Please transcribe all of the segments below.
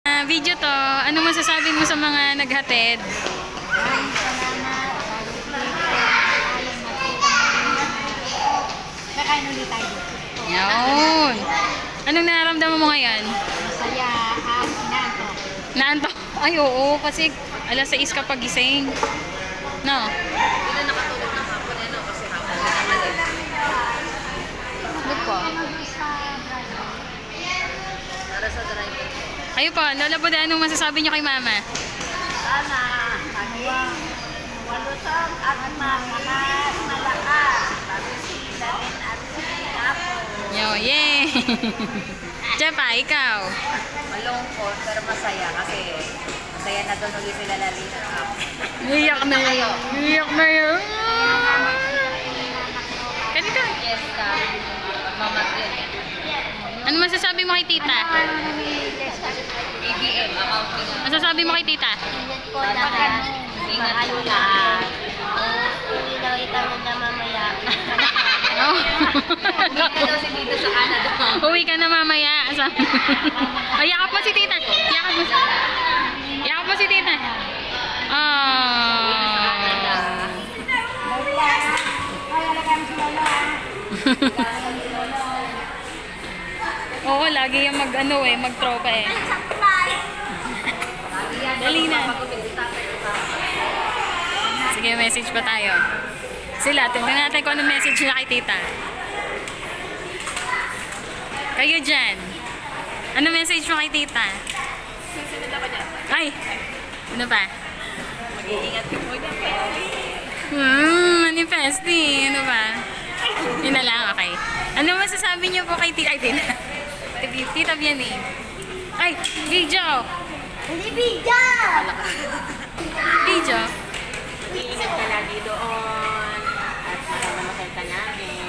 Video to, ano masasabi mo sa mga naghatid? Maraming salamat. Kakain ulit tayo dito. Yun. Anong nararamdaman mo ngayon? Masaya at inaantok. Naantok? Ay, oo. Kasi alas 6 ka pagising. No? Hindi na nakatulog ng hapon kasi hapon na naman Look po. para sa driver. Kayo po, Lola Buda, anong masasabi niyo kay Mama? Sana maging walusog at malakas. Pag-sila rin at sinapo. Yo, yay! Chepa, ikaw? Malungkot pero masaya kasi masaya na doon ulit sila lalita. Iyak na yun. Iyak na yun. Kanina. Yes ka. Mamat yun. Ano masasabi mo kay tita? ABM, accounting. Masasabi mo kay tita? Ingat po lahat. Ingat po lahat. Uwi lang ikaw na mamaya. Oh. Hindi daw si Tito sa Canada. Uwi ka na mamaya. Ay, yakap mo si tita. Yakap mo si tita. Yakap mo si tita. Oo, lagi yung mag-tropa eh. Dali na. Sige, message pa tayo. Sila, tingnan natin kung anong message nila kay tita. Kayo dyan. Ano message mo kay tita? Susunod ako dyan. Ay! Ano pa? Mag-iingat ka po dyan. Manifesti. Ano ba? Yun na lang, okay. Ano masasabi niyo po kay tita? Ay, tita Vianney. Ay, video! Hindi video! Video? Mag-iingat ka lagi doon. At makamamasal ka namin.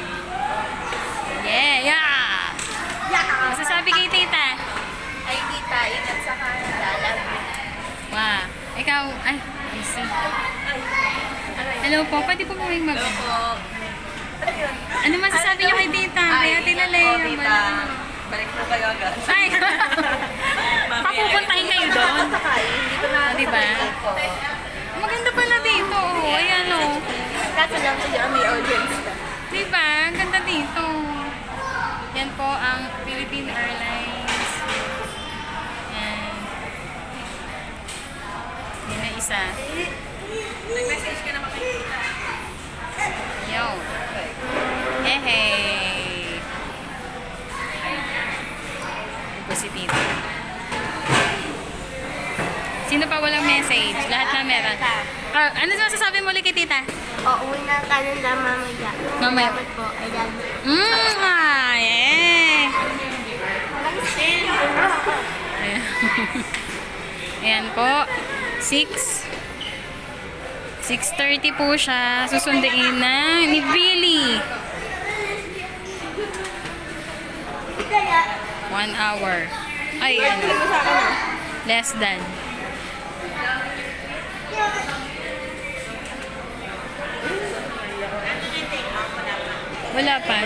Yeah! Masasabi kay tita? Ay, tita, ingat sa Canada. Love you. Wow. Ikaw, ay, I see. Hello po, pwede po kaming mag... Opo. Ano masasabi niyo kay tita? Kaya tinalay. tita. Balik po kayo agad. Ay! Papupuntahin kayo doon. Hindi ko na. Diba? Maganda pala dito. Oh. Ayan o. Kaso lang siya may audience. Diba? Ang ganda dito. Yan po ang Philippine Airlines. Yan. Yan na isa. Nag-message ka naman kayo. Yo. Hey. Ito si tita. Sino pa walang message? Lahat na meron. Ano masasabi mo ulit kay tita? Uwi na tayo na mamaya. Mamaya. Salamat po. I love you. Yeah. Ayan. Ayan po. 6:30 po siya. Susunduin na ni Billy. 1 hour. Ay, ano? Less than. Wala pa.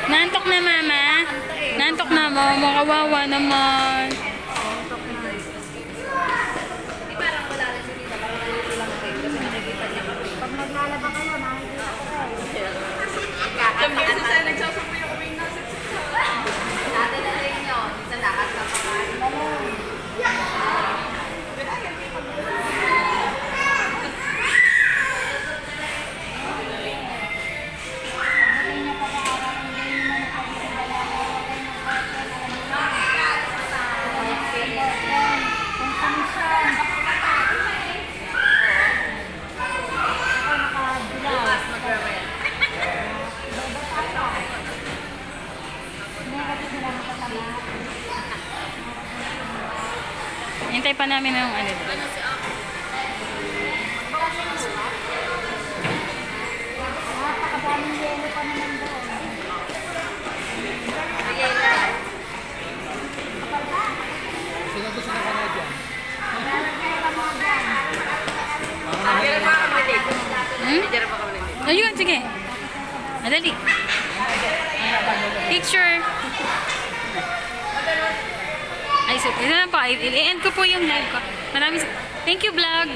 Nantok na, mama. Nantok na mo. Makawawa naman. Pag naglalaba kayo, makikita ko kayo. Kami sa nagsasabay ako may nasa dati na rin yun. Sa lakas ka pa. Hintay pa namin ng ano. Napakadaming yelo pa naman doon. Ayun, sige. Madali. Picture picture. Ay, so, ito na po. I-end ko po yung live ko. Maraming, thank you, vlog.